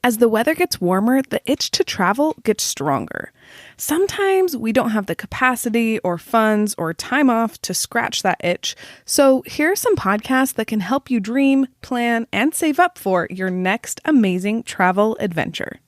As the weather gets warmer, the itch to travel gets stronger. Sometimes we don't have the capacity or funds or time off to scratch that itch. So here are some podcasts that can help you dream, plan, and save up for your next amazing travel adventure.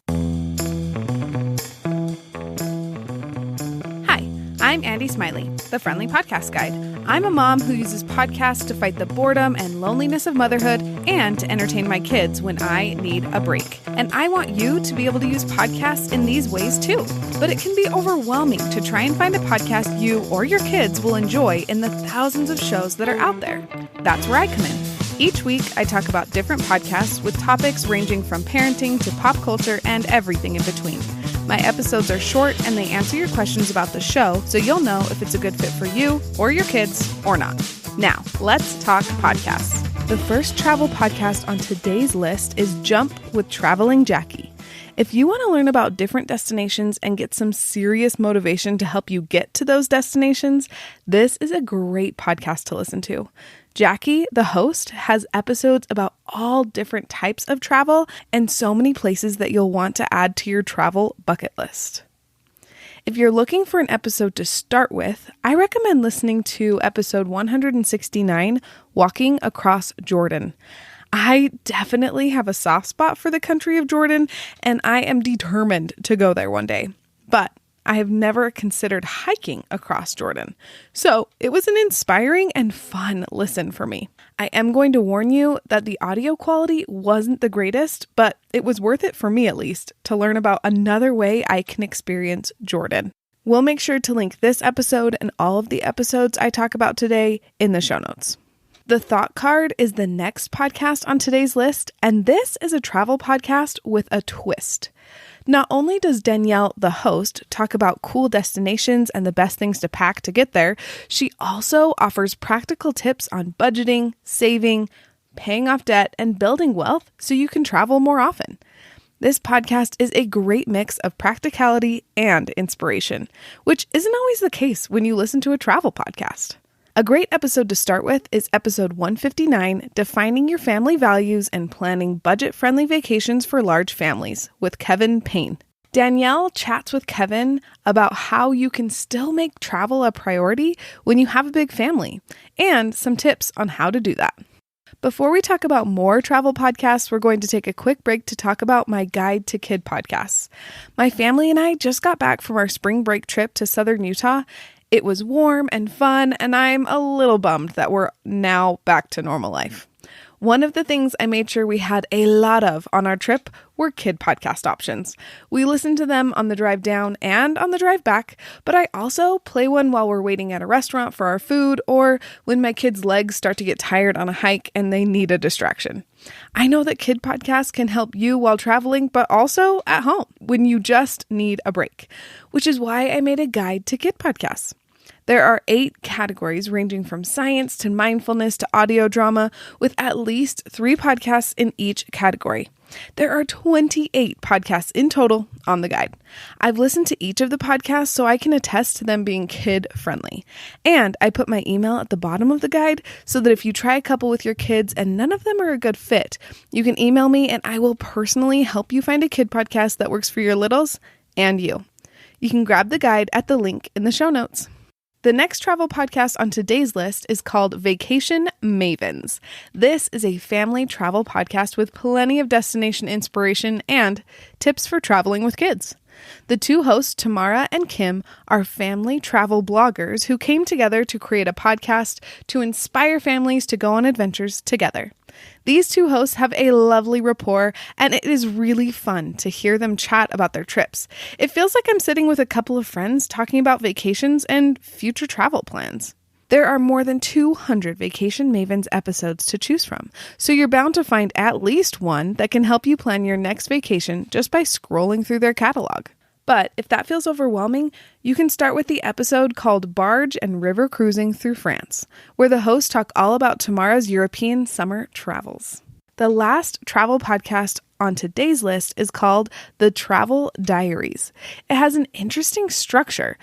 Hi, I'm Andy Smiley, the Friendly Podcast Guide. I'm a mom who uses podcasts to fight the boredom and loneliness of motherhood and to entertain my kids when I need a break. And I want you to be able to use podcasts in these ways too. But it can be overwhelming to try and find a podcast you or your kids will enjoy in the thousands of shows that are out there. That's where I come in. Each week, I talk about different podcasts with topics ranging from parenting to pop culture and everything in between. My episodes are short and they answer your questions about the show, so you'll know if it's a good fit for you or your kids or not. Now, let's talk podcasts. The first travel podcast on today's list is Jump with Traveling Jackie. If you want to learn about different destinations and get some serious motivation to help you get to those destinations, this is a great podcast to listen to. Jackie, the host, has episodes about all different types of travel and so many places that you'll want to add to your travel bucket list. If you're looking for an episode to start with, I recommend listening to episode 169, Walking Across Jordan. I definitely have a soft spot for the country of Jordan, and I am determined to go there one day. But I have never considered hiking across Jordan. So it was an inspiring and fun listen for me. I am going to warn you that the audio quality wasn't the greatest, but it was worth it for me at least to learn about another way I can experience Jordan. We'll make sure to link this episode and all of the episodes I talk about today in the show notes. The Thought Card is the next podcast on today's list, and this is a travel podcast with a twist. Not only does Danielle, the host, talk about cool destinations and the best things to pack to get there, she also offers practical tips on budgeting, saving, paying off debt, and building wealth so you can travel more often. This podcast is a great mix of practicality and inspiration, which isn't always the case when you listen to a travel podcast. A great episode to start with is episode 159, Defining Your Family Values and Planning Budget-Friendly Vacations for Large Families, with Kevin Payne. Danielle chats with Kevin about how you can still make travel a priority when you have a big family, and some tips on how to do that. Before we talk about more travel podcasts, we're going to take a quick break to talk about my Guide to Kid podcasts. My family and I just got back from our spring break trip to southern Utah. It was warm and fun, and I'm a little bummed that we're now back to normal life. One of the things I made sure we had a lot of on our trip were kid podcast options. We listen to them on the drive down and on the drive back, but I also play one while we're waiting at a restaurant for our food or when my kids' legs start to get tired on a hike and they need a distraction. I know that kid podcasts can help you while traveling, but also at home when you just need a break, which is why I made a guide to kid podcasts. There are 8 categories ranging from science to mindfulness to audio drama, with at least 3 podcasts in each category. There are 28 podcasts in total on the guide. I've listened to each of the podcasts so I can attest to them being kid-friendly. And I put my email at the bottom of the guide so that if you try a couple with your kids and none of them are a good fit, you can email me and I will personally help you find a kid podcast that works for your littles and you. You can grab the guide at the link in the show notes. The next travel podcast on today's list is called Vacation Mavens. This is a family travel podcast with plenty of destination inspiration and tips for traveling with kids. The 2 hosts, Tamara and Kim, are family travel bloggers who came together to create a podcast to inspire families to go on adventures together. These 2 hosts have a lovely rapport, and it is really fun to hear them chat about their trips. It feels like I'm sitting with a couple of friends talking about vacations and future travel plans. There are more than 200 Vacation Mavens episodes to choose from, so you're bound to find at least one that can help you plan your next vacation just by scrolling through their catalog. But if that feels overwhelming, you can start with the episode called Barge and River Cruising Through France, where the hosts talk all about Tamara's European summer travels. The last travel podcast on today's list is called The Travel Diaries. It has an interesting structure.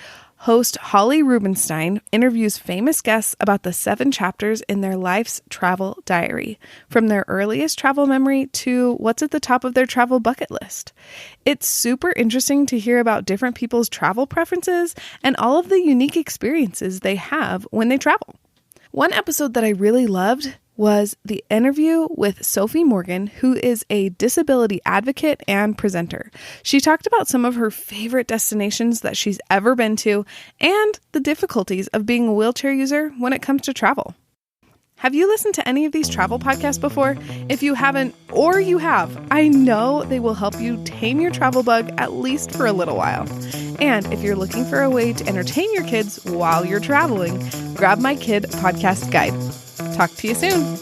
Host Holly Rubenstein interviews famous guests about the 7 chapters in their life's travel diary, from their earliest travel memory to what's at the top of their travel bucket list. It's super interesting to hear about different people's travel preferences and all of the unique experiences they have when they travel. One episode that I really loved was the interview with Sophie Morgan, who is a disability advocate and presenter. She talked about some of her favorite destinations that she's ever been to and the difficulties of being a wheelchair user when it comes to travel. Have you listened to any of these travel podcasts before? If you haven't, or you have, I know they will help you tame your travel bug at least for a little while. And if you're looking for a way to entertain your kids while you're traveling, grab my Kid Podcast Guide. Talk to you soon.